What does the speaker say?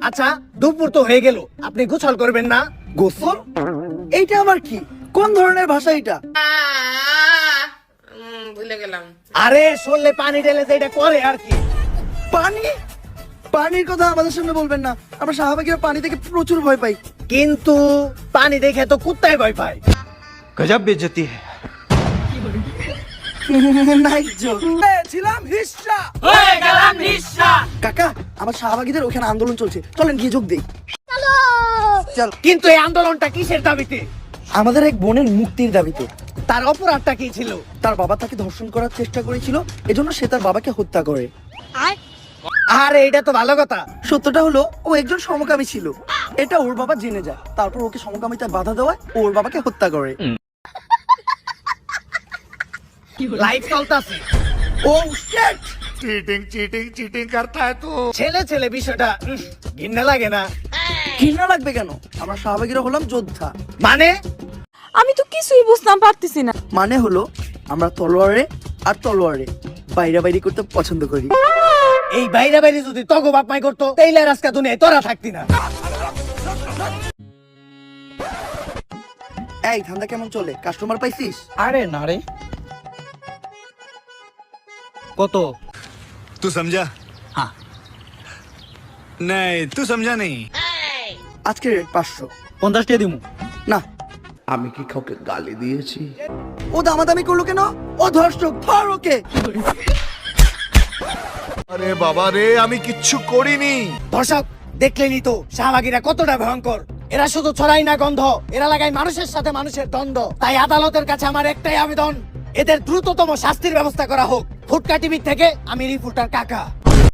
আচ্ছা দুপুর তো হয়ে গেল, আপনি গোসল করবেন না? গোসল? এইটা আবার কি? কোন ধরনের ভাষা এটা? ভুলে গেলাম। আরে শরীরে পানি ঢেলে যেটা করে আর কি। পানি? পানির কথা আমাদের সামনে বলবেন না, আমরা শাহবাগীরা পানি থেকে প্রচুর ভয় পাই। কিন্তু পানি দেখে তো কুত্তায় ভয় পায়। गजब बेइज्जती है। Nice joke. ছিলাম হিস্সা। হয়ে গেলাম নিঃশ্বা। কাকা, আমার শাহবাগীদের ওখানে আন্দোলন চলছে, চলেন গিয়ে যোগ দেই। চল। কিন্তু এই আন্দোলনটা কিসের দাবিতে? আমাদের এক বোনের মুক্তির দাবিতে। তার অপরাধটা কি ছিল? তার বাবা তাকে ধর্ষণ করার চেষ্টা করেছিল, এজন্য সে তার বাবাকে হত্যা করে। আরে এটা তো ভালো কথা। সত্যটা হলো ও একজন সমকামী ছিল, এটা ওর বাবা জেনে যায়, তারপর ওকে সমকামিতায় বাধা দেওয়ায় ও ওর বাবাকে হত্যা করে। লাইফ চলতেছে। ও শিট! चीटिंग करता है तू। ছেলে ছেলে বিষয়টা ঘৃণা লাগে না? ঘৃণা লাগবে কেন? আমরা শাহবাগীরা হলাম যোদ্ধা। মানে আমি তো কিছুই বুঝতাম পারতেছি না। মানে হলো আমরা তলোয়ারে আর তলোয়ারে বাইরা বাইরি করতে পছন্দ করি। এই বাইরে বাইরে যদি তগো বাপ মাই করতো তাইলে আর আজকে দুনিয়ায় তোরা থাকতি না। এই ধান্দা কেমন চলে? কাস্টমার পাইছিস? আরে না রে। কত? तू समझा? हाँ। नहीं तू समझा नहीं। আজকে রেট 500। 50 টাকা দিমু। না। আমি কি কাউকে গালি দিয়েছি? ও দামাদামি করলো কেন? ও ধর্ষক, ধর ওকে। আরে বাবা রে, আমি কিচ্ছু করিনি। দর্শক দেখলেনই তো শাহবাগীরা কতটা ভয়ঙ্কর। এরা শুধু ছড়াই না গন্ধ, এরা লাগায় মানুষের সাথে মানুষের দ্বন্দ্ব। তাই আদালতের কাছে আমার একটাই আবেদন, এদের দ্রুততম শাস্তির ব্যবস্থা করা হোক। ফুটকা টিভি থেকে আমি রিপোর্টার কাকা।